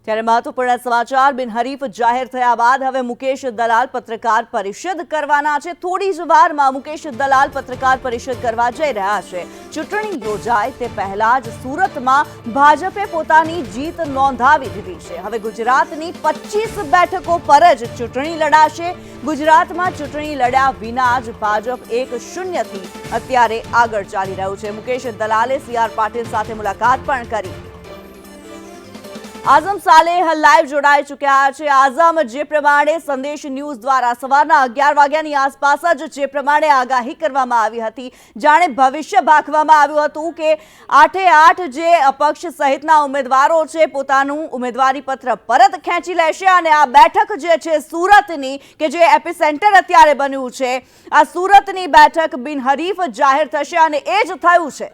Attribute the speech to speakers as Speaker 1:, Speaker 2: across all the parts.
Speaker 1: ત્યારે મહત્વપૂર્ણ સમાચાર બિનહરીફ જાહેર થયા બાદ હવે મુકેશ દલાલ પત્રકાર પરિષદ કરવાના છે। થોડી જ વારમાં મુકેશ દલાલ પત્રકાર પરિષદ કરવા જઈ રહ્યા છે। ચૂંટણી યોજાય તે પહેલા જ સુરતમાં ભાજપે પોતાની જીત નોંધાવી દીધી છે। હવે ગુજરાતની 25 બેઠકો પર જ ચૂંટણી લડાશે। ગુજરાતમાં ચૂંટણી લડ્યા વિના જ ભાજપ 1-0 થી અત્યારે આગળ ચાલી રહ્યું છે। મુકેશ દલાલે CR પાટીલ સાથે મુલાકાત પણ કરી। आजम सालेह लाइव जोड़ाई चुक्या है। आजम, जे प्रमाणे संदेश न्यूज द्वारा सवाરના 11 વાગ્યાની आसपास ज जे प्रमाणे आगाही करवामां आवी हती, जाणे भविष्य भाखवामां आव्युं हतुं के 8-8 जे अपक्ष सहितना उमेदवारो छे पोतानुं उमेदवारी पत्र परत खेंची लेशे अने आ बेठक जे छे सूरतनी के जे एपिसेंटर अत्यारे बन्युं छे, आ सूरतनी बेठक बिनहरीफ जाहेर थशे अने ए ज थयुं छे।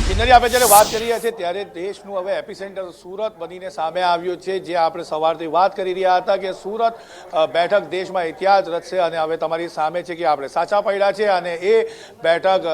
Speaker 2: કિન્નરી, આપણે જ્યારે વાત કરી રહ્યા છીએ ત્યારે દેશનું હવે એપિસેન્ટર સુરત બનીને સામે આવ્યું છે। જે આપણે સવારથી વાત કરી રહ્યા હતા કે સુરત બેઠક દેશમાં ઇતિહાસ રચશે અને હવે તમારી સામે છે કે આપણે સાચા પડ્યા છે અને એ બેઠક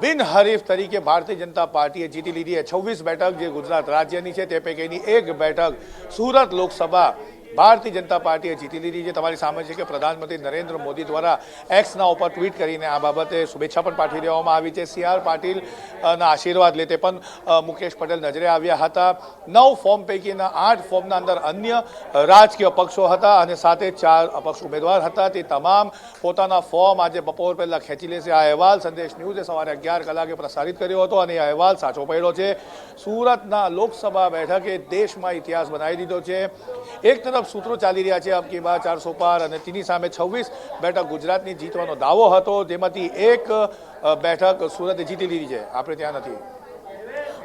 Speaker 2: બિનહરીફ તરીકે ભારતીય જનતા પાર્ટીએ જીતી લીધી છે। 26 બેઠક જે ગુજરાત રાજ્યની છે તે પૈકીની એક બેઠક સુરત લોકસભા ભારતીય જનતા પાર્ટીએ જીતી લીધી છે। તમારી સામે છે કે પ્રધાનમંત્રી નરેન્દ્ર મોદી દ્વારા એક્સના ઉપર ટ્વીટ કરીને આ બાબતે શુભેચ્છા પણ પાઠવી દેવામાં આવી છે। CR પાટીલના આશીર્વાદ લેતે પણ મુકેશ પટેલ નજરે આવ્યા હતા। 9 ફોર્મ પૈકીના 8 ફોર્મના અંદર અન્ય રાજકીય પક્ષો હતા અને સાથે 4 અપક્ષ ઉમેદવાર હતા। તે તમામ પોતાના ફોર્મ આજે બપોર પહેલા ખેંચી લેશે। આ અહેવાલ સંદેશ ન્યૂઝે સવારે 11 કલાકે પ્રસારિત કર્યો હતો અને આ અહેવાલ સાચો પડ્યો છે। સુરતના લોકસભા બેઠકે દેશમાં ઇતિહાસ બનાવી દીધો છે। એક તરફ सूत्रों चाली रहा है अब की बार 400 पार અને તેની સામે 26 બેઠક ગુજરાતની જીતવાનો દાવો હતો, જેમાંથી એક બેઠક સુરતે જીતી લીધી છે। આપણે ત્યાં નથી।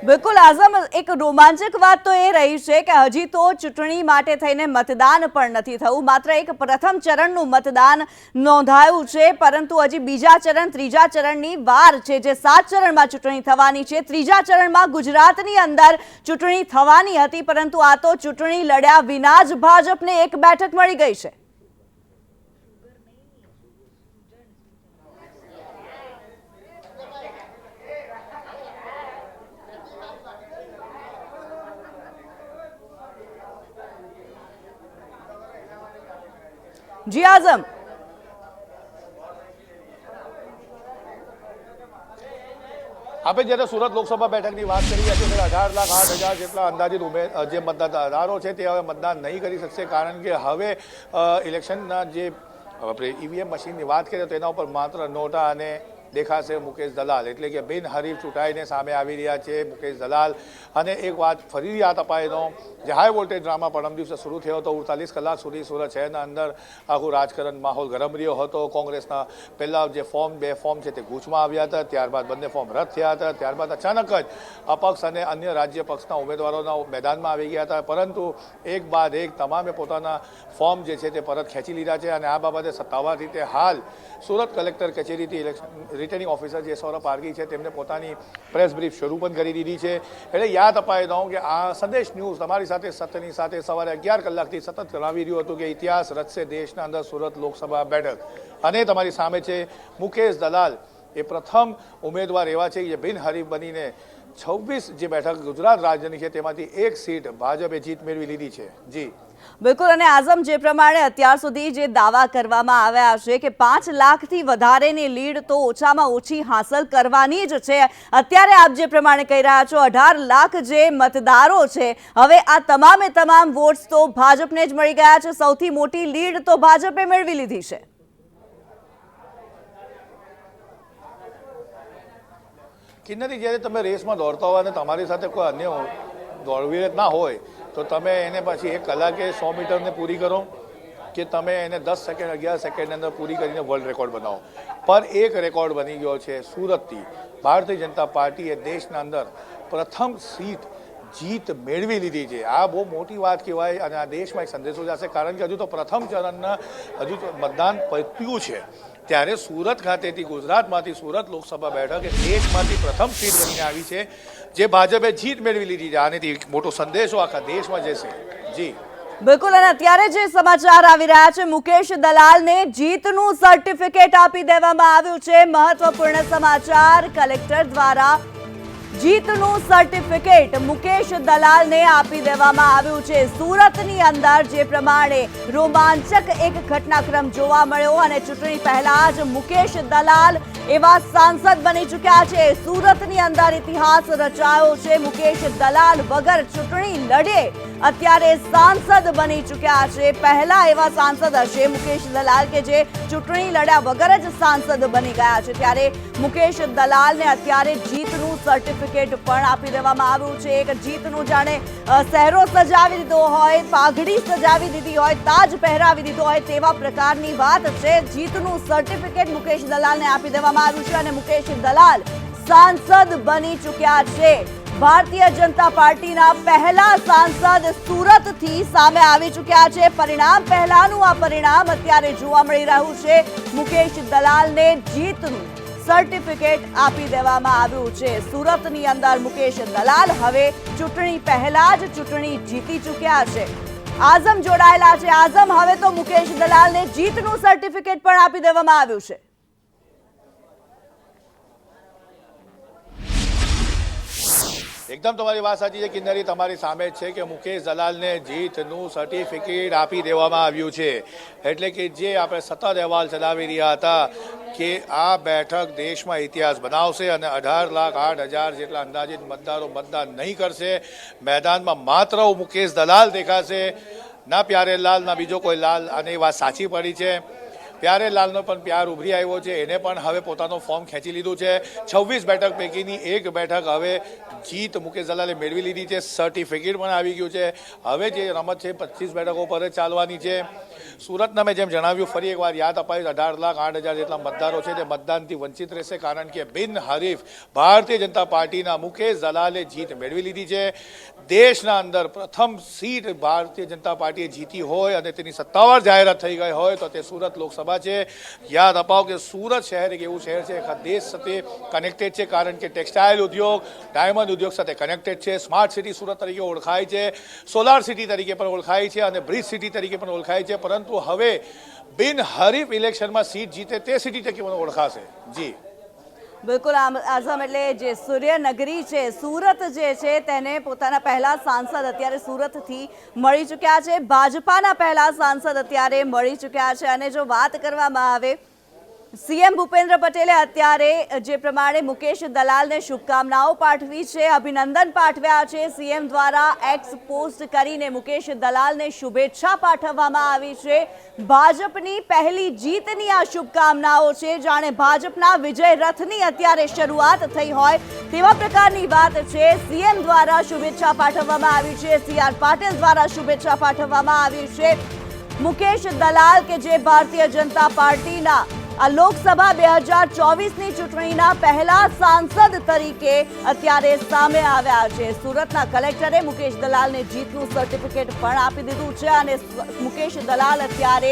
Speaker 1: बिल्कुल आजम, एक रोमांचक बात तो ये रही है कि हजी तो चूंटणी माटे थईने मतदान पण नथी थयुं। मात्र एक प्रथम चरणनुं मतदान नोंधायुं छे, परंतु हजी बीजा चरण त्रीजा चरणनी वार छे। जे 7 चरणमां चूंटणी थवानी छे, त्रीजा चरणमां गुजरातनी अंदर चूंटणी थवानी हती, परंतु आ तो चूंटणी लड्या विना ज भाजपने एक बेठक मळी गई छे। जी आजम,
Speaker 2: આપણે જ્યારે સુરત લોકસભા બેઠકની વાત કરી રહ્યા છીએ ત્યારે 18,08,000 જેટલા અંદાજિત જે મતદારો છે તે હવે મતદાન નહીં કરી શકશે, કારણ કે હવે ઇલેક્શનના જે આપણે EVM મશીનની વાત કરીએ તો એના ઉપર માત્ર નોટા અને દેખાશે મુકેશ દલાલ, એટલે કે બિનહરીફ ચૂંટાઈને સામે આવી રહ્યા છે મુકેશ દલાલ। અને એક વાત ફરી યાદ અપાય તો જે હાઈ વોલ્ટેજ ડ્રામા પરમ દિવસે શરૂ થયો હતો, 48 કલાક સુધી સુરત શહેરના અંદર આખું રાજકારણ માહોલ ગરમ રહ્યો હતો। કોંગ્રેસના પહેલા જે બે ફોર્મ છે તે ગૂંચમાં આવ્યા હતા, ત્યારબાદ બંને ફોર્મ રદ થયા હતા, ત્યારબાદ અચાનક જ અપક્ષ અને અન્ય રાજ્ય પક્ષના ઉમેદવારોના મેદાનમાં આવી ગયા હતા, પરંતુ એક બાદ એક તમામે પોતાના ફોર્મ જે છે તે પરત ખેંચી લીધા છે। અને આ બાબતે સત્તાવાર રીતે હાલ સુરત કલેક્ટર કચેરીથી રિટર્નિંગ ઓફિસર જે સૌરભ પારગી છે તેમને પોતાની પ્રેસ બ્રીફ શરૂ પણ કરી દીધી છે। એટલે યાદ અપાઈ દઉં કે આ સંદેશ ન્યૂઝ તમારી સાથે સત્યની સાથે સવારે 11 કલાકથી સતત જણાવી રહ્યું હતું કે ઇતિહાસ રચશે દેશના અંદર સુરત લોકસભા બેઠક। અને તમારી સામે છે મુકેશ દલાલ, એ પ્રથમ ઉમેદવાર એવા છે જે બિનહરીફ બનીને 26 જે બેઠક ગુજરાત રાજ્યની છે તેમાંથી એક સીટ ભાજપે જીત મેળવી લીધી છે। જી
Speaker 1: बिल्कुल। અને आजम, जे प्रमाणे અત્યાર સુધી જે દાવા કરવામાં આવ્યા છે કે 5 લાખથી વધારેની લીડ તો ઓછામાં ઓછી હાંસલ કરવાની જ છે, અત્યારે આપ જે પ્રમાણે કહી રહ્યા છો 18 લાખ જે મતદારો છે, હવે આ તમામે તમામ વોટ્સ તો ભાજપને જ મળી ગયા છે। સૌથી મોટી લીડ તો ભાજપે મેળવી લીધી છે।
Speaker 2: કિન્નરી, જ્યારે તમે રેસમાં દોડતા હોય અને તમારી સાથે કોઈ અન્ય દોડવીર ના હોય તો તમે એને પછી 1 કલાકે 100 મીટરને પૂરી કરો કે તમે એને 10 સેકન્ડ 11 સેકન્ડની અંદર પૂરી કરીને વર્લ્ડ રેકોર્ડ બનાવો। પર એક રેકોર્ડ બની ગયો છે સુરતથી। ભારતીય જનતા પાર્ટીએ દેશના અંદર પ્રથમ સીટ જીત મેળવી લીધી છે। આ બહુ મોટી વાત કહેવાય અને આ દેશમાં એક સંદેશો જશે, કારણ કે હજુ તો પ્રથમ ચરણના હજુ તો મતદાન પત્યું છે, ત્યારે સુરત ખાતેથી ગુજરાતમાંથી સુરત લોકસભા બેઠક એ દેશમાંથી પ્રથમ સીટ બનીને આવી છે, જે ભાજપે જીત મેળવી લીધી છે। આનેથી એક મોટો સંદેશો આખા દેશમાં જશે। જી
Speaker 1: બિલકુલ અને અત્યારે જે સમાચાર આવી રહ્યા છે મુકેશ દલાલને જીતનું સર્ટિફિકેટ આપી દેવામાં આવ્યું છે મહત્વપૂર્ણ સમાચાર કલેક્ટર દ્વારા જીતનું સર્ટિફિકેટ મુકેશ દલાલને આપી દેવામાં આવ્યું છે સુરતની અંદર જે પ્રમાણે રોમાંચક એક ઘટનાક્રમ જોવા મળ્યો અને ચૂંટણી પહેલા જ મુકેશ દલાલ એવા સાંસદ બની ચૂક્યા છે સુરતની અંદર ઇતિહાસ રચાયો છે મુકેશ દલાલ વગર ચૂંટણી લડે અત્યારે સાંસદ બની ચૂક્યા છે પહેલા એવા સાંસદ હશે મુકેશ દલાલ કે જે ચૂંટણી લડ્યા વગર જ સાંસદ બની ગયા છે ત્યારે મુકેશ દલાલને અત્યારે જીતનું સર્ટિફિકેટ પણ આપી દેવામાં આવ્યું છે એક જીતનું જાણે શહેરો સજાવી દીધો હોય પાઘડી સજાવી દીધી હોય તાજ પહેરાવી દીધો હોય તેવા પ્રકારની વાત છે જીતનું સર્ટિફિકેટ મુકેશ દલાલને આપી દેવામાં આવ્યું છે અને મુકેશ દલાલ સાંસદ બની ચૂક્યા છે ભારતીય જનતા પાર્ટીના પહેલા સાંસદ સુરતથી સામે આવી ચૂક્યા છે પરિણામ પહેલાનું આ પરિણામ અત્યારે જોવા મળી રહ્યું છે મુકેશ દલાલને જીતનું સર્ટિફિકેટ આપી દેવામાં આવ્યું છે સુરતની અંદર મુકેશ દલાલ હવે ચૂંટણી પહેલા જ ચૂંટણી જીતી ચૂક્યા છે આઝમ જોડાયેલા છે આઝમ હવે તો મુકેશ દલાલને જીતનું સર્ટિફિકેટ પણ આપી દેવામાં આવ્યું છે
Speaker 2: એકદમ તમારી વાત સાચી છે કિન્નરી તમારી સામે જ છે કે મુકેશ દલાલને જીતનું સર્ટિફિકેટ આપી દેવામાં આવ્યું છે એટલે કે જે આપણે સતત અહેવાલ ચલાવી રહ્યા હતા કે આ બેઠક દેશમાં ઇતિહાસ બનાવશે અને 18,08,000 જેટલા અંદાજિત મતદારો મતદાન નહીં કરશે મેદાનમાં માત્ર મુકેશ દલાલ દેખાશે ના પ્યારેલાલ ના બીજો કોઈ લાલ અને એ વાત સાચી પડી છે પ્યારેલાલનો પણ પ્યાર ઉભરી આવ્યો છે એને પણ હવે પોતાનું ફોર્મ ખેંચી લીધું છે 26 બેઠક પૈકીની એક બેઠક હવે જીત મુકેશ દલાલે મેળવી લીધી છે સર્ટિફિકેટ પણ આવી ગયું છે હવે જે રમત છે 25 બેઠકો પર જ ચાલવાની છે સુરતના મેં જેમ જણાવ્યું ફરી એકવાર યાદ અપાયું 18,08,000 જેટલા મતદારો છે તે મતદાનથી વંચિત રહેશે કારણ કે બિનહરીફ ભારતીય જનતા પાર્ટીના મુકેશ દલાલે જીત મેળવી લીધી છે દેશના અંદર પ્રથમ સીટ ભારતીય જનતા પાર્ટીએ જીતી હોય અને તેની સત્તાવાર જાહેરાત થઈ ગઈ હોય તો તે સુરત લોકસભા છે યાદ અપાવો કે સુરત શહેર એક એવું શહેર છે આખા દેશ સાથે કનેક્ટેડ છે કારણ કે ટેક્સટાઇલ ઉદ્યોગ ડાયમંડ ઉદ્યોગ સાથે કનેક્ટેડ છે સ્માર્ટ સિટી સુરત તરીકે ઓળખાય છે સોલાર સિટી તરીકે પણ ઓળખાય છે અને બ્રિજ સિટી તરીકે પણ ઓળખાય છે પરંતુ હવે બિનહરીફ ઇલેક્શનમાં સીટ જીતે તે સિટી તરીકે પણ ઓળખાશે જી
Speaker 1: બિલકુલ આઝમ એટલે જે સૂર્યનગરી છે સુરત જે છે તેને પોતાના પહેલા સાંસદ અત્યારે સુરતથી મળી ચૂક્યા છે ભાજપાના પહેલા સાંસદ અત્યારે મળી ચૂક્યા છે અને જો વાત કરવામાં આવે સીએમ ભૂપેન્દ્ર પટેલે અત્યારે જે પ્રમાણે મુકેશ દલાલને શુભકામનાઓ પાઠવી છે અભિનંદન પાઠવ્યા છે સીએમ દ્વારા એક્સ પોસ્ટ કરીને મુકેશ દલાલને શુભેચ્છા પાઠવવામાં આવી છે ભાજપની પહેલી જીતની આ શુભકામનાઓ છે જાણે ભાજપના વિજય રથની અત્યારે શરૂઆત થઈ હોય તેવા પ્રકારની વાત છે સીએમ દ્વારા શુભેચ્છા પાઠવવામાં આવી છે CR પાટીલ દ્વારા શુભેચ્છા પાઠવવામાં આવી છે મુકેશ દલાલ કે જે ભારતીય જનતા પાર્ટીના આ લોકસભા 2024ની ચૂંટણીના પહેલા સાંસદ તરીકે અત્યારે સામે આવ્યા છે સુરતના કલેક્ટરે મુકેશ દલાલને જીતનું સર્ટિફિકેટ પણ આપી દીધું છે અને મુકેશ દલાલ અત્યારે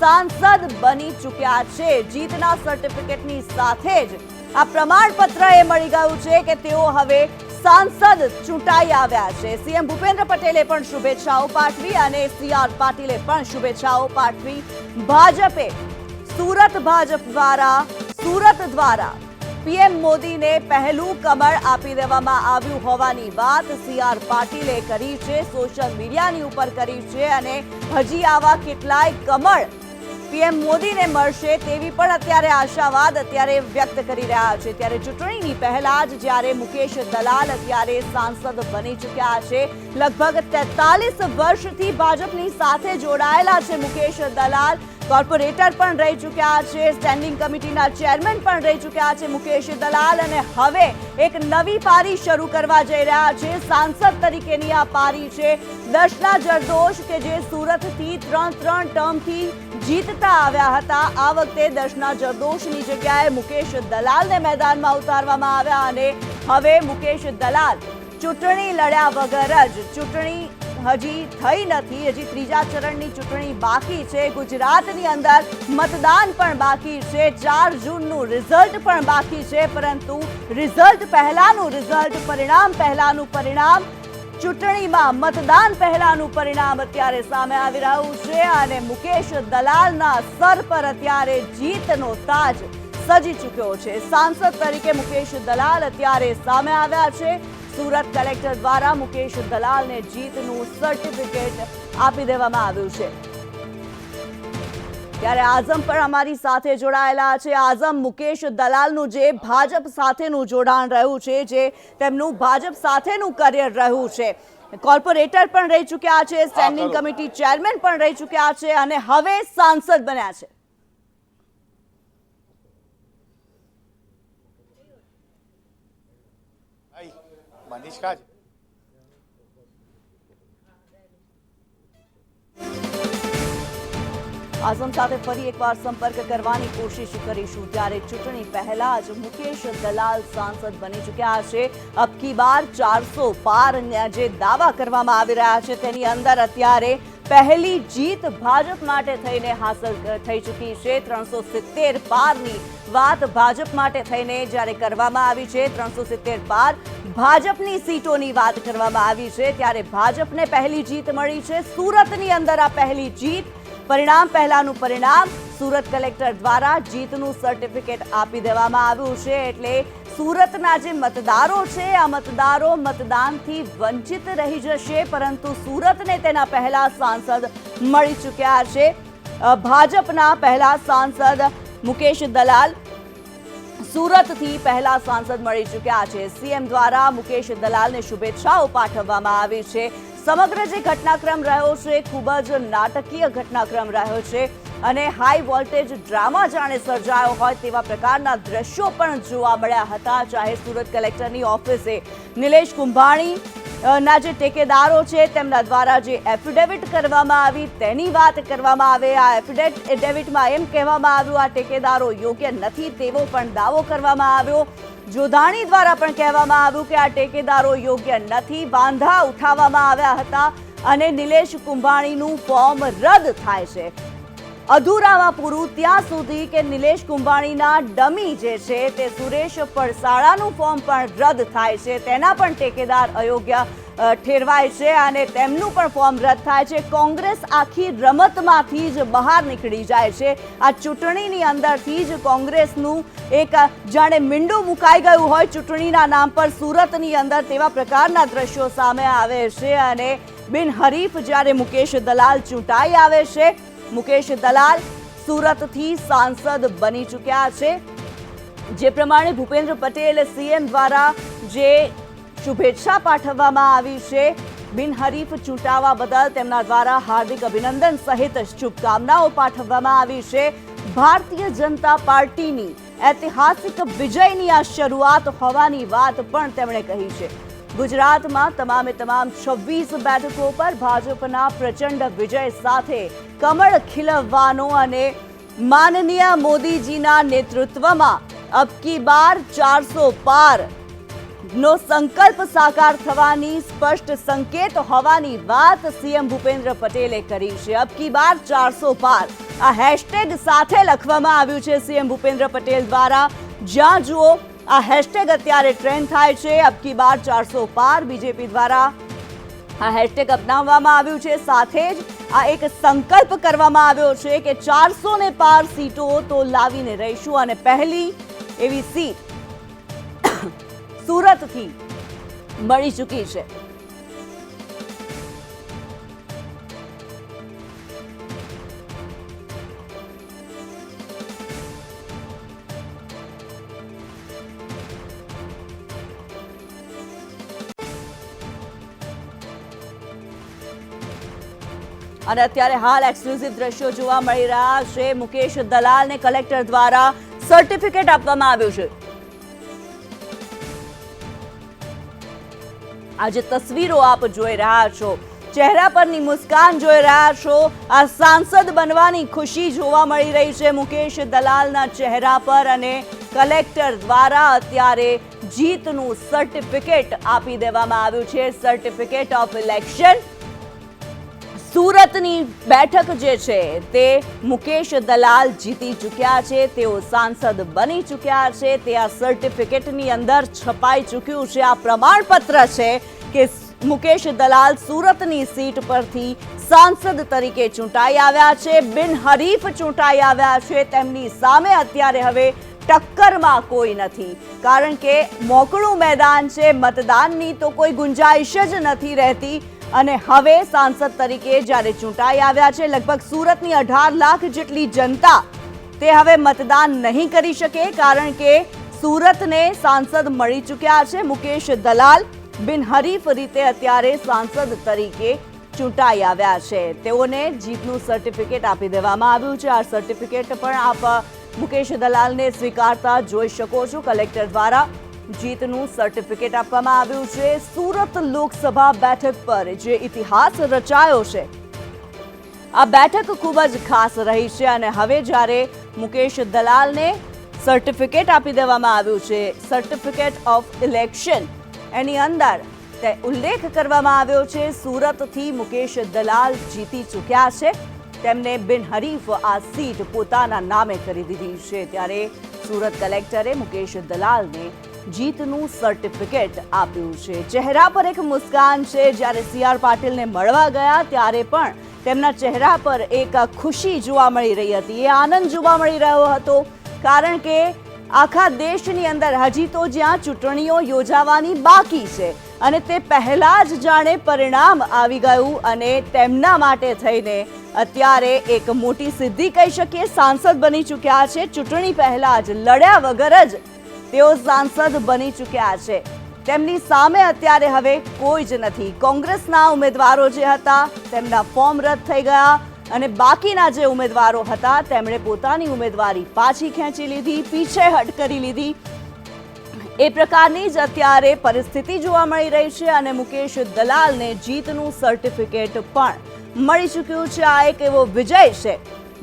Speaker 1: સાંસદ બની ચૂક્યા છે જીતના સર્ટિફિકેટની સાથે જ આ પ્રમાણપત્ર એ મળી ગયું છે કે તેઓ હવે સાંસદ ચૂંટાઈ આવ્યા છે સીએમ ભૂપેન્દ્ર પટેલે પણ શુભેચ્છાઓ પાઠવી અને CR પાટીલે પણ શુભેચ્છાઓ પાઠવી ભાજપે સુરત ભાજપ દ્વારા પીએમ મોદીને પહેલું કમળ આપી દેવામાં આવ્યું હોવાની વાત CR પાટીલે કરી છે સોશિયલ મીડિયાની ઉપર કરી છે અને હજી આવા કેટલાય કમળ પીએમ મોદીને મળશે તેવી પણ અત્યારે આશાવાદ અત્યારે વ્યક્ત કરી રહ્યા છે ત્યારે ચૂંટણીની પહેલા જ જ્યારે મુકેશ દલાલ અત્યારે સાંસદ બની ચૂક્યા છે લગભગ 43 વર્ષથી ભાજપની સાથે જોડાયેલા છે મુકેશ દલાલ કોર્પોરેટર પણ રહી ચૂક્યા છે સ્ટેન્ડિંગ કમિટીના ચેરમેન પણ રહી ચૂક્યા છે મુકેશ દલાલ અને હવે એક નવી પારી શરૂ કરવા જઈ રહ્યા છે સાંસદ તરીકેની આ પારી છે દર્શના જરદોશ કે જે સુરતથી 3 ટર્મથી જીતતા આવ્યા હતા આ વખતે દર્શના જરદોશની જગ્યાએ મુકેશ દલાલને મેદાનમાં ઉતારવામાં આવ્યા અને હવે મુકેશ દલાલ ચૂંટણી લડ્યા વગર જ ચૂંટણી હજી થઈ નથી હજી ત્રીજા ચરણની ચૂંટણી બાકી છે ગુજરાતની અંદર મતદાન પણ બાકી છે 4 જૂનનું રિઝલ્ટ પણ બાકી છે પરંતુ રિઝલ્ટ પહેલાનું રિઝલ્ટ પરિણામ પહેલાનું પરિણામ ચૂંટણીમાં મતદાન પહેલાનું પરિણામ અત્યારે સામે આવી રહ્યું છે અને મુકેશ દલાલના સર પર અત્યારે જીતનો તાજ સજી ચૂક્યો છે. સાંસદ તરીકે મુકેશ દલાલ અત્યારે સામે આવ્યા છે. સુરત કલેક્ટર દ્વારા મુકેશ દલાલને જીતનું સર્ટિફિકેટ આપી દેવામાં આવ્યું છે. ત્યારે આઝમ પણ અમારી સાથે જોડાયેલા છે. આઝમ, મુકેશ દલાલનું જે ભાજપ સાથેનું જોડાણ રહ્યું છે, જે તેમનું ભાજપ સાથેનું કરિયર રહ્યું છે, કોર્પોરેટર પણ રહી ચૂક્યા છે, સ્ટેન્ડિંગ કમિટી ચેરમેન પણ રહી ચૂક્યા છે અને હવે સાંસદ બન્યા છે.
Speaker 2: મનીષકા
Speaker 1: આઝમ સાથે ફરી એકવાર સંપર્ક કરવાની કોશિશ કરીશું. ત્યારે ચૂંટણી પહેલા જ મુકેશ દલાલ સાંસદ બની ચૂક્યા છે. અબકી બાર 400 પારના જે દાવા કરવામાં આવી રહ્યા છે તેની અંદર અત્યારે પહેલી જીત ભાજપ માટે થઈને હાંસલ થઈ ચૂકી છે. 370 પારની વાત ભાજપ માટે થઈને જ્યારે કરવામાં આવી છે, 370 પાર ભાજપની સીટોની વાત કરવામાં આવી છે, ત્યારે ભાજપને પહેલી જીત મળી છે. સુરતની અંદર આ પહેલી જીત, પરિણામ પહેલાનું પરિણામ, સુરત કલેક્ટર દ્વારા જીતનું સર્ટિફિકેટ આપી દેવામાં આવ્યું છે. એટલે સુરતના જે મતદારો છે, આ મતદારો મતદાનથી વંચિત રહી જશે, પરંતુ સુરતને તેના પહેલા સાંસદ મળી ચૂક્યા છે. ભાજપના પહેલા સાંસદ મુકેશ દલાલ સુરતથી પહેલા સાંસદ મળી ચૂક્યા છે. સીએમ દ્વારા મુકેશ દલાલને શુભેચ્છાઓ પાઠવવામાં આવી છે. સમગ્ર જે ઘટનાક્રમ રહ્યો છે ખૂબ જ નાટકીય ઘટનાક્રમ રહ્યો છે અને હાઈ વોલ્ટેજ ડ્રામા જાણે સર્જાયો હોય તેવા પ્રકારના દ્રશ્યો પણ જોવા મળ્યા હતા. ચાહે સુરત કલેક્ટરની ઓફિસે નિલેશ કુંભાણી ના જે ટેકેદારો છે તેમના દ્વારા જે એફિડેવિટ કરવામાં આવી તેની વાત કરવામાં આવે. આ એફિડેવિટમાં એમ કહેવામાં આવ્યું આ ટેકેદારો યોગ્ય નથી તેવો પણ દાવો કરવામાં આવ્યો. જોધાણી દ્વારા પણ કહેવામાં આવ્યું કે આ ટેકેદારો યોગ્ય નથી. વાંધા ઉઠાવવામાં આવ્યા હતા અને નિલેશ કુંભાણીનું ફોર્મ રદ થાય છે. અધૂરામાં પૂરું ત્યાં સુધી કે નિલેશ કુંભાણીના ડમી જે છે તે સુરેશ પડસાળાનું ફોર્મ પણ રદ થાય છે. તેના પણ ટેકેદાર અયોગ્ય ઠેરવાય છે અને તેમનું પણ ફોર્મ રદ થાય છે. કોંગ્રેસ આખી રમતમાંથી જ બહાર નીકળી જાય છે. આ ચૂંટણીની અંદરથી જ કોંગ્રેસનું એક જાણે મીંડું મુકાઈ ગયું હોય ચૂંટણીના નામ પર સુરતની અંદર, તેવા પ્રકારના દ્રશ્યો સામે આવે છે અને બિનહરીફ જ્યારે મુકેશ દલાલ ચૂંટાઈ આવે છે, મુકેશ દલાલ સુરતથી સાંસદ બની ચૂક્યા છે. જે પ્રમાણે ભૂપેન્દ્ર પટેલ સીએમ દ્વારા જે શુભેચ્છા પાઠવવામાં આવી છે બિનહરીફ ચૂંટાવા બદલ, તેમના દ્વારા હાર્દિક અભિનંદન સહિત શુભકામનાઓ પાઠવવામાં આવી છે. ભારતીય જનતા પાર્ટીની ઐતિહાસિક વિજયની આ શરૂઆત હોવાની વાત પણ તેમણે કહી છે. ગુજરાતમાં તમામે તમામ 26 બેઠકો પર ભાજપના પ્રચંડ વિજય સાથે કમળ ખીલવવાનો અને માનનીય મોદીજીના નેતૃત્વમાં અબકી બાર 400 પાર નો સંકલ્પ સાકાર થવાની સ્પષ્ટ સંકેત હોવાની વાત સીએમ ભૂપેન્દ્ર પટેલે કરી છે. અબકી બાર 400 પાર આ હેશટેગ સાથે લખવામાં આવ્યું છે સીએમ ભૂપેન્દ્ર પટેલ દ્વારા. જ્યાં જુઓ આ હેશટેગ અત્યારે ટ્રેન્ડ થાય છે. અબકી બાર 400 પાર બીજેપી દ્વારા આ હેશટેગ અપનાવવામાં આવ્યું છે. સાથે જ આ એક સંકલ્પ કરવામાં આવ્યો છે કે 400 ને પાર સીટો તો લાવીને રહીશું અને પહેલી એવી સીટ સુરતથી મળી ચૂકી છે. અને અત્યારે હાલ એક્સક્લુઝિવ દ્રશ્યો જોવા મળી રહ્યા છે. મુકેશ દલાલને કલેક્ટર દ્વારા સર્ટિફિકેટ આપવામાં આવ્યું છે. આજે તસવીરો આપ જોઈ રહ્યા છો, ચહેરા પરની મુસ્કાન જોઈ રહ્યા છો. આ સાંસદ બનવાની ખુશી જોવા મળી રહી છે મુકેશ દલાલના ચહેરા પર અને કલેક્ટર દ્વારા અત્યારે જીતનું સર્ટિફિકેટ આપી દેવામાં આવ્યું છે. Certificate of election. સુરતની બેઠક જે છે તે મુકેશ દલાલ જીતી ચૂક્યા છે. તેઓ સાંસદ બની ચૂક્યા છે. તે આ સર્ટિફિકેટની અંદર છપાઈ ચૂક્યું છે. આ પ્રમાણપત્ર છે કે મુકેશ દલાલ સુરતની સીટ પરથી સાંસદ તરીકે ચૂંટાઈ આવ્યા છે, બિનહરીફ ચૂંટાઈ આવ્યા છે. તેમની સામે અત્યારે હવે ટક્કરમાં કોઈ નથી, કારણ કે મોકળું મેદાન છે. મતદાનની તો કોઈ ગુંજાઈશ જ નથી રહેતી. અને હવે સાંસદ તરીકે જ્યારે ચૂંટાઈ આવ્યા છે, લગભગ સુરતની 18 લાખ જેટલી જનતા તે હવે મતદાન નહીં કરી શકે, કારણ કે સુરતને સાંસદ મળી ચૂક્યા છે. મુકેશ દલાલ બિનહરીફ રીતે અત્યારે સાંસદ તરીકે ચૂંટાઈ આવ્યા છે. તેઓને જીતનું સર્ટિફિકેટ આપી દેવામાં આવ્યું છે. આ સર્ટિફિકેટ પણ આપ મુકેશ દલાલને સ્વીકારતા જોઈ શકો છો. કલેક્ટર દ્વારા જીતનું સર્ટિફિકેટ આપવામાં આવ્યું છે. સુરત લોકસભા બેઠક પર જે ઇતિહાસ રચાયો છે, આ બેઠક ખૂબ જ ખાસ રહી છે. અને હવે જ્યારે મુકેશ દલાલને સર્ટિફિકેટ આપી દેવામાં આવ્યું છે, સર્ટિફિકેટ ઓફ ઇલેક્શન, એની અંદર તે ઉલ્લેખ કરવામાં આવ્યો છે સુરતથી મુકેશ દલાલ જીતી ચૂક્યા છે. તેમને બિનહરીફ આ સીટ પોતાના નામે કરી દીધી છે. ત્યારે સુરત કલેક્ટરે મુકેશ દલાલને જીતનું સર્ટિફિકેટ આપ્યું છે. ચહેરા પર એક મુસ્કાન છે. જ્યારે CR પાટીલને મળવા ગયા ત્યારે પણ તેમના ચહેરા પર એક ખુશી જોવા મળી રહી હતી, એ આનંદ જોવા મળી રહ્યો હતો, કારણ કે આખા દેશની અંદર હજી તો જ્યાં ચૂંટણીઓ યોજાવાની બાકી છે અને તે પહેલા જ જાણે પરિણામ આવી ગયું, અને તેમના માટે થઈને અત્યારે એક મોટી સિદ્ધિ કહી શકીએ, સાંસદ બની ચૂક્યા છે. ચૂંટણી પહેલા જ લડ્યા વગર જ તેઓ સાંસદ બની ચૂક્યા છે. તેમની સામે અત્યારે હવે કોઈ જ નથી. કોંગ્રેસના ઉમેદવારો જે હતા તેમના ફોર્મ રદ થઈ ગયા, અને બાકીના જે ઉમેદવારો હતા તેમણે પોતાની ઉમેદવારી પાછી ખેંચી લીધી, પીછેહટ કરી લીધી. એ પ્રકારની જ અત્યારે પરિસ્થિતિ જોવા મળી રહી છે. અને મુકેશ દલાલને જીતનું સર્ટિફિકેટ પણ મળી ચૂક્યું છે. આ એક એવો વિજય છે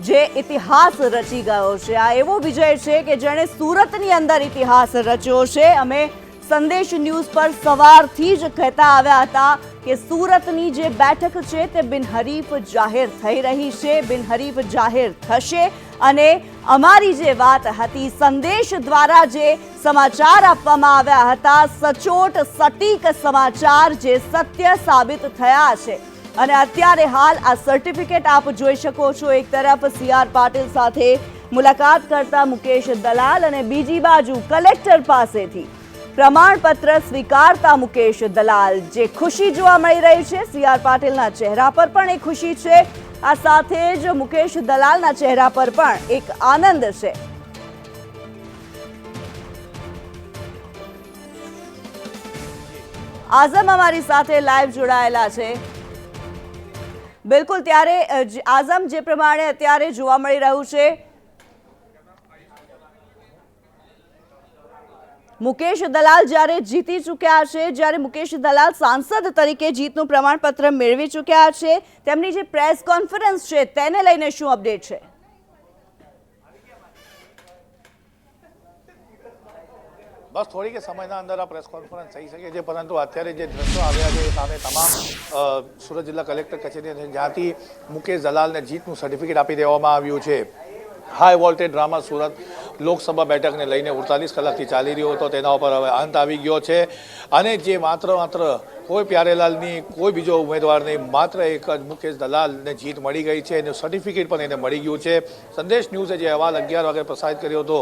Speaker 1: જે ઇતિહાસ રચી ગયો છે. આ એવો વિજય છે કે જેણે સુરતની અંદર ઇતિહાસ રચ્યો છે. અમે સંદેશ ન્યૂઝ પર સવારથી જ કહેતા આવ્યા હતા કે સુરતની જે બેઠક છે તે બિનહરીફ જાહેર થઈ રહી છે, બિનહરીફ જાહેર થશે. અને અમારી જે વાત હતી, સંદેશ દ્વારા જે સમાચાર આપવામાં આવ્યા હતા, સચોટ સટીક સમાચાર જે સત્ય સાબિત થયા છે. અને અત્યારે હાલ આ સર્ટિફિકેટ આપ જોઈ શકો છો. એક તરફ CR પાટીલ સાથે મુલાકાત કરતા મુકેશ દલાલ, અને બીજી બાજુ કલેક્ટર પાસેથી પ્રમાણપત્ર સ્વીકારતા મુકેશ દલાલ. જે ખુશી જોવા મળી રહી છે CR પાટીલના ચહેરા પર પણ એક ખુશી છે, આ સાથે જ મુકેશ દલાલના ચહેરા પર પણ એક આનંદ છે. આઝમ અમારી સાથે લાઈવ જોડાયેલા છે. બિલકુલ, ત્યારે આઝમ, જે પ્રમાણે અત્યારે જોવા મળી રહ્યું છે, મુકેશ દલાલ જ્યારે જીતી ચૂક્યા છે, જ્યારે મુકેશ દલાલ સાંસદ તરીકે જીતનું પ્રમાણપત્ર મેળવી ચૂક્યા છે, તેમની જે પ્રેસ કોન્ફરન્સ છે તેને લઈને શું અપડેટ છે?
Speaker 2: બસ થોડીક સમયના અંદર આ પ્રેસ કોન્ફરન્સ થઈ શકે છે, પરંતુ અત્યારે જે દ્રશ્યો આવ્યા છે એ સામે તમામ સુરત જિલ્લા કલેક્ટર કચેરી જ્યાંથી મુકેશ દલાલને જીતનું સર્ટિફિકેટ આપી દેવામાં આવ્યું છે. High voltage drama Surat Lok Sabha બેઠકને લઈને 48 કલાકથી ચાલી રહ્યો હતો, તેના ઉપર હવે અંત આવી ગયો છે. અને જે માત્ર કોઈ પ્યારેલાલની, કોઈ બીજો ઉમેદવાર નહીં, માત્ર એક જ મુકેશ દલાલને જીત મળી ગઈ છે, એનું સર્ટિફિકેટ પણ એને મળી ગયું છે. સંદેશ ન્યૂઝે જે અહેવાલ 11 વાગે પ્રસારિત કર્યો હતો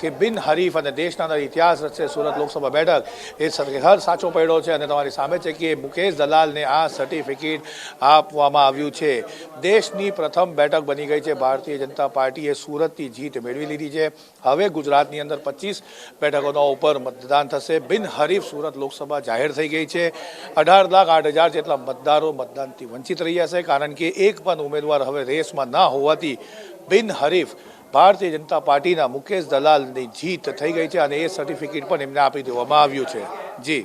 Speaker 2: કે બિનહરીફ અને દેશના અંદર ઇતિહાસ રચશે સુરત લોકસભા બેઠક, એ ખરેખર સાચો પડ્યો છે. અને તમારી સામે છે કે મુકેશ દલાલને આ સર્ટિફિકેટ આપવામાં આવ્યું છે. દેશની પ્રથમ બેઠક બની ગઈ છે. ભારતીય જનતા પાર્ટીએ સુરતની જીત મેળવી લીધી છે. હવે ગુજરાતની અંદર 25 બેઠકોના ઉપર મતદાન થશે. બિનહરીફ સુરત લોકસભા જાહેર થઈ ગઈ છે. 18,08,000 જેટલા મતદારો મતદાનથી વંચિત રહ્યા છે, કારણ કે એક પણ ઉમેદવાર હવે રેસમાં ના હોવાથી બિનહરીફ ભારતીય જનતા પાર્ટીના મુકેશ દલાલની જીત થઈ ગઈ છે. અને એ સર્ટિફિકેટ પણ એમને આપી દેવામાં આવ્યું છે. જી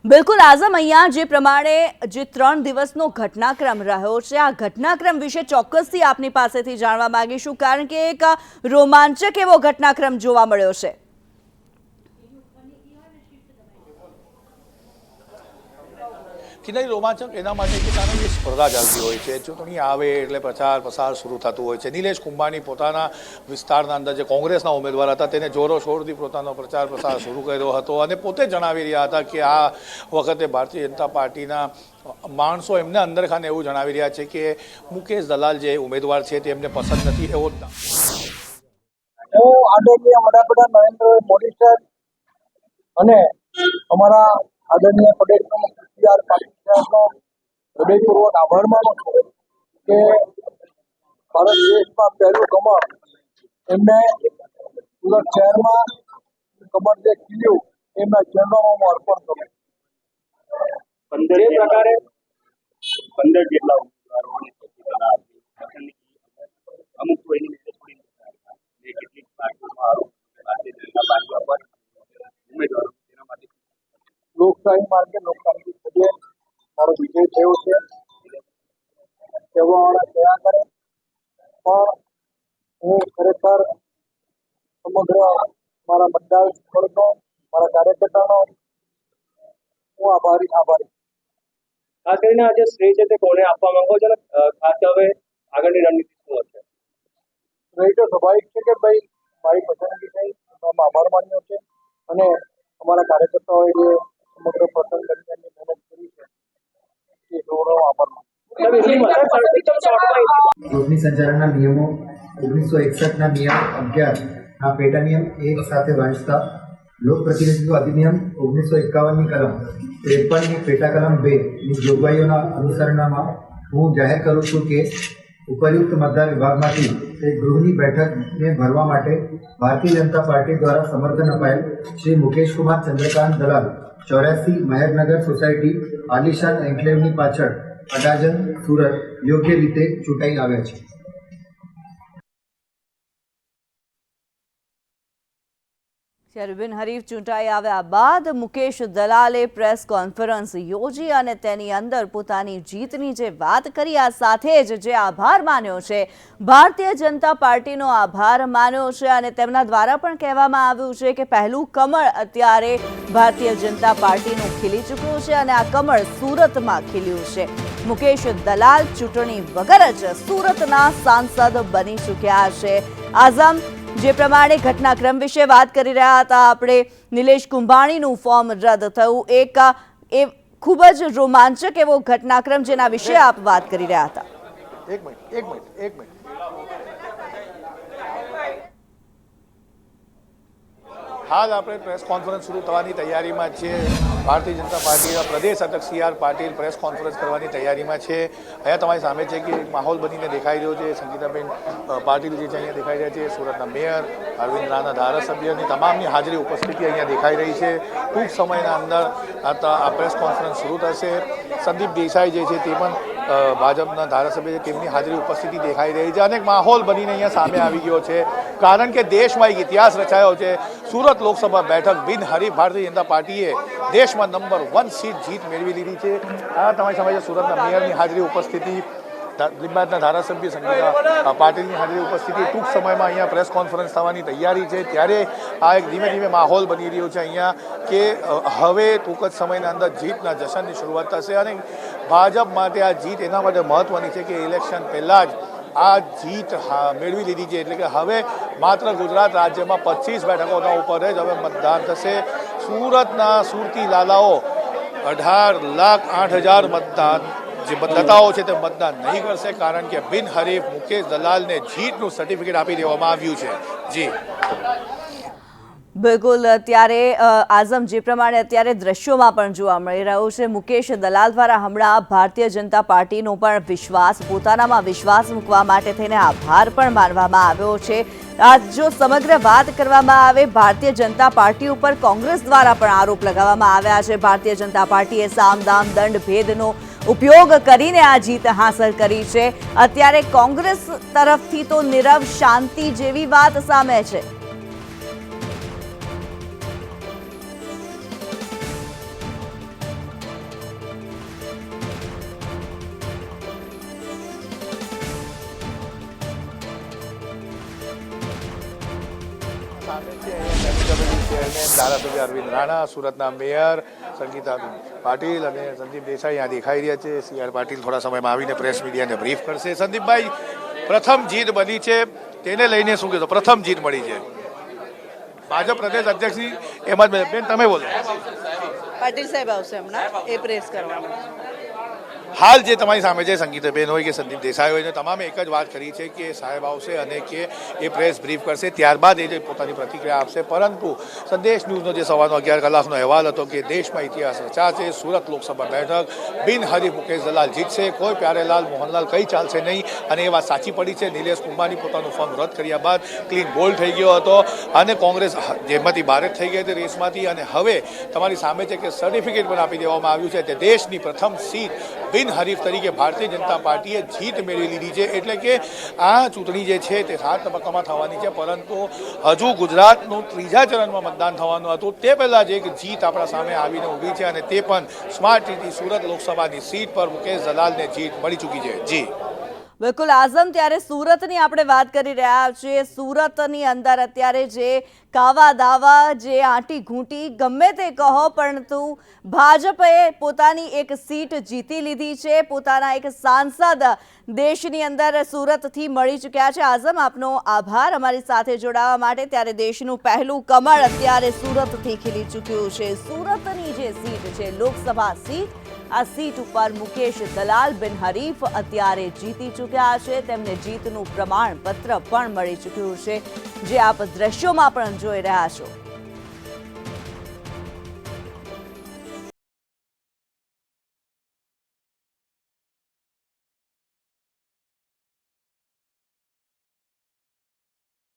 Speaker 1: બિલકુલ આઝમ, અહીંયા જે પ્રમાણે જે 3 દિવસનો ઘટનાક્રમ રહ્યો છે, આ ઘટનાક્રમ વિશે ચોક્કસથી આપની પાસેથી જાણવા માંગીશું, કારણ કે એક રોમાંચક એવો ઘટનાક્રમ જોવા મળ્યો છે.
Speaker 2: કે નહીં રોમાંચક એના માટે કે કારણ કે સ્પર્ધા ચાલતી હોય છે, ચૂંટણી આવે એટલે પ્રચાર પ્રસાર શરૂ થતું હોય છે. નિલેશ કુંભાણી પોતાના વિસ્તારના અંદર જે કોંગ્રેસના ઉમેદવાર હતા તેને જોરોશોરથી પોતાનો પ્રચાર પ્રસાર શરૂ કર્યો હતો અને પોતે જણાવી રહ્યા હતા કે આ વખતે ભારતીય જનતા પાર્ટીના માણસો એમને અંદરખાને એવું જણાવી રહ્યા છે કે મુકેશ દલાલ જે ઉમેદવાર છે તે એમને પસંદ નથી એવો
Speaker 3: હું આદરણીય વડાપ્રધાન નરેન્દ્ર મોદી સાહેબ અને અમારા આદરણીય પ્રદેશ પ્રમુખ CR પાટીલ સાહેબનો હૃદયપૂર્વક આભાર માનું છું કે ભારત દેશમાં પહેલું કમળ એમને સુરત શહેરમાં કમળ જે ખીલ્યું એમના ચરણોમાં હું અર્પણ કરું.
Speaker 4: 15 પ્રકારે 15 જેટલા ઉમેદવારોને અમુક તો એની રીતે થોડી કેટલીક પાર્ટીઓમાં ભારતીય જનતા પાર્ટી પર ઉમેદવારો તેના માટે
Speaker 3: લોકશાહી માર્ગે લોકશાહી થશે. મારો વિજય થયો છે કહેવાવાળા કયા કરે, પણ હું ખરેખર સમગ્ર મારા મતદાર વર્ગનો, મારા કાર્યકર્તાનો હું આભારી.
Speaker 4: ખાસ કરીને આજે શ્રેય છે તે કોને આપવા માંગો છો, ખાસ હવે આગળની રણનીતિ શું હશે?
Speaker 3: શ્રેય તો સ્વાભાવિક છે કે ભાઈ મારી પસંદગી થઈ, એમાં આભાર માન્યો છે અને અમારા કાર્યકર્તાઓએ જે સમગ્ર પસંદ દરમિયાનની મહેનત કરી છે એ સૌનો આભાર માનું.
Speaker 5: ચૂંટણી સંચાલનના નિયમો 1961ના નિયમ 11ના પેટા નિયમ 1 સાથે વાંચતા લોક પ્રતિનિધિત્વ અધિનિયમ 1951ની કલમ 53ની પેટા કલમ 2ની જોગવાઈઓના અનુસરણમાં હું જાહેર કરું છું કે ઉપરયુક્ત મતદાર વિભાગમાંથી તે ગૃહની બેઠકને ભરવા માટે ભારતીય જનતા પાર્ટી દ્વારા સમર્થન અપાયેલ શ્રી મુકેશ કુમાર ચંદ્રકાંત દલાલ 84 મહેરનગર સોસાયટી આલિશાન એન્કલેવની પાછળ અડાજણ સુરત યોગ્ય રીતે ચૂંટાઈ આવ્યા છે.
Speaker 1: ત્યારે બિનહરીફ ચૂંટાઈ આવ્યા બાદ મુકેશ દલાલે પ્રેસ કોન્ફરન્સ યોજી અને તેની અંદર પોતાની જીતની જે વાત કરી, આ સાથે જ જે આભાર માન્યો છે, ભારતીય જનતા પાર્ટીનો આભાર માન્યો છે અને તેમના દ્વારા પણ કહેવામાં આવ્યું છે કે પહેલું કમળ અત્યારે ભારતીય જનતા પાર્ટીનું ખીલી ચૂક્યું છે અને આ કમળ સુરતમાં ખીલ્યું છે. મુકેશ દલાલ ચૂંટણી વગર જ સુરતના સાંસદ બની ચૂક્યા છે. આઝમ જે પ્રમાણે ઘટનાક્રમ વિશે વાત કરી રહ્યા હતા આપણે, નિલેશ કુંભાણીનું ફોર્મ રદ થયું, એ ખૂબ જ રોમાંચક એવો ઘટનાક્રમ જેના વિશે આપ વાત કરી રહ્યા હતા.
Speaker 2: એક મિનિટ હાલ આપણે પ્રેસ કોન્ફરન્સ શરૂ થવાની તૈયારીમાં છે. ભારતીય જનતા પાર્ટીના પ્રદેશ અધ્યક્ષ CR પાટીલ પ્રેસ કોન્ફરન્સ કરવાની તૈયારીમાં છે. અહીંયા તમારી સામે છે કે માહોલ બનીને દેખાઈ રહ્યો છે. સંગીતાબેન પાટીલ જે છે અહીંયા દેખાઈ રહ્યા છે, સુરતના મેયર, અરવિંદ રાણા ધારાસભ્યની તમામની હાજરી ઉપસ્થિતિ અહીંયા દેખાઈ રહી છે. ટૂંક સમયના અંદર આ પ્રેસ કોન્ફરન્સ શરૂ થશે. સંદીપ દેસાઈ જે છે તે પણ ભાજપના ધારાસભ્ય છે, તેમની હાજરી ઉપસ્થિતિ દેખાઈ રહી છે અને એક માહોલ બનીને અહીંયા સામે આવી ગયો છે. કારણ કે દેશમાં એક ઇતિહાસ રચાયો છે. સુરત લોકસભા બેઠક બિનહરીફ ભારતીય જનતા પાર્ટીએ દેશમાં નંબર 1 સીટ જીત મેળવી લીધી છે. આ તમારી સામે સુરતના મેયરની હાજરી ઉપસ્થિતિ, લીંબાયતના ધારાસભ્ય સંગીતા પાટીલની હાજરી ઉપસ્થિતિ, ટૂંક સમયમાં અહીંયા પ્રેસ કોન્ફરન્સ થવાની તૈયારી છે. ત્યારે આ એક ધીમે ધીમે માહોલ બની રહ્યો છે અહીંયા કે હવે ટૂંક જ સમયના અંદર જીતના જશનની શરૂઆત થશે અને ભાજપ માટે આ જીત એના માટે મહત્વની છે કે ઇલેક્શન પહેલાં જ આ જીત મેળવી લીધી છે. એટલે કે હવે માત્ર ગુજરાત રાજ્યમાં 25 બેઠકોના ઉપર જ હવે મતદાન થશે. સુરતના સુરતી લાલાઓ 18,08,000 મતદાન જે મતદાતાઓ છે તે મતદાન નહીં કરશે, કારણ કે બિનહરીફ મુકેશ દલાલને જીતનું સર્ટિફિકેટ આપી દેવામાં આવ્યું છે. જી
Speaker 1: બિલકુલ. ત્યારે આઝમ, જે પ્રમાણે અત્યારે દ્રશ્યોમાં પણ જોવા મળી રહ્યું છે, મુકેશ દલાલ દ્વારા હમણાં ભારતીય જનતા પાર્ટીનો પણ પોતાનામાં વિશ્વાસ મૂકવા માટે થઈને આભાર પણ માનવામાં આવ્યો છે. જો સમગ્ર વાત કરવામાં આવે, ભારતીય જનતા પાર્ટી ઉપર કોંગ્રેસ દ્વારા પણ આરોપ લગાવવામાં આવ્યા છે. ભારતીય જનતા પાર્ટીએ સામ દામ દંડ ભેદનો ઉપયોગ કરીને આ જીત હાંસલ કરી છે. અત્યારે કોંગ્રેસ તરફથી તો નીરવ શાંતિ જેવી વાત સામે છે.
Speaker 2: ચેરમેન ધારાસભ્ય અરવિંદ રાણા, સુરતના મેયર સંગીતાબેન પાટીલ અને સંદીપ દેસાઈ અહીંયા દેખાઈ રહ્યા છે. CR પાટીલ થોડા સમયમાં આવીને પ્રેસ મીડિયાને બ્રીફ કરશે. સંદીપભાઈ, પ્રથમ જીત બની છે, તેને લઈને શું કહેશો? પ્રથમ જીત મળી છે ભાજપ પ્રદેશ અધ્યક્ષની. એમાં જ બેન તમે બોલો.
Speaker 6: પાટીલ સાહેબ આવશે હમણાં, એ પ્રેસ કરવાના.
Speaker 2: હાલ જે તમારી સામે છે સંગીતાબેન હોય કે સંદીપ દેસાઈ હોય, તમામે એક જ વાત કરી છે કે સાહેબ આવશે અને કે એ પ્રેસ બ્રીફ કરશે, ત્યારબાદ એ પોતાની પ્રતિક્રિયા આપશે. પરંતુ સંદેશ ન્યૂઝનો જે સવારનો 11 કલાકનો અહેવાલ હતો કે દેશમાં ઇતિહાસ રચાશે, સુરત લોકસભા બેઠક બિનહરીફ મુકેશ દલાલ જીતશે, કોઈ પ્યારેલાલ મોહનલાલ કંઈ ચાલશે નહીં, અને એ વાત સાચી પડી છે. નિલેશ કુંભાની પોતાનું ફોર્મ રદ કર્યા બાદ ક્લીન બોલ્ડ થઈ ગયો હતો અને કોંગ્રેસ જેમાંથી બહાર થઈ ગઈ હતી રેસમાંથી, અને હવે તમારી સામે છે કે સર્ટિફિકેટ પણ આપી દેવામાં આવ્યું છે. તે દેશની પ્રથમ સીટ બિનહરીફ તરીકે ભારતીય જનતા પાર્ટીએ જીત મેળવી લીધી છે. એટલે કે આ ચૂંટણી જે છે તે 7 તબક્કામાં થવાની છે, પરંતુ હજુ ગુજરાતનું 3જા ચરણમાં મતદાન થવાનું હતું. તે પહેલાં જ એક જીત આપણા સામે આવીને ઊભી છે, અને તે પણ સ્માર્ટ સિટી સુરત લોકસભાની સીટ પર મુકેશ દલાલને જીત મળી ચૂકી છે. જી
Speaker 1: બિલકુલ આઝમ, ત્યારે સુરતની આપણે વાત કરી રહ્યા છીએ. સુરતની અંદર અત્યારે જે કાવા દાવા, જે આંટી ઘૂંટી ગમે તે કહો, પરંતુ ભાજપે પોતાની એક સીટ જીતી લીધી છે. પોતાના એક સાંસદ દેશની અંદર સુરતથી મળી ચૂક્યા છે. આઝમ, આપનો આભાર અમારી સાથે જોડાવા માટે. ત્યારે દેશનું પહેલું કમળ અત્યારે સુરતથી ખીલી ચૂક્યું છે. સુરતની જે સીટ છે લોકસભા સીટ, આ સીટ ઉપર મુકેશ દલાલ બિનહરીફ અત્યારે જીતી ચૂક્યા છે. તેમને જીતનું પ્રમાણપત્ર પણ મળી ચૂક્યું છે, જે આપ દ્રશ્યોમાં પણ જોઈ રહ્યા છો.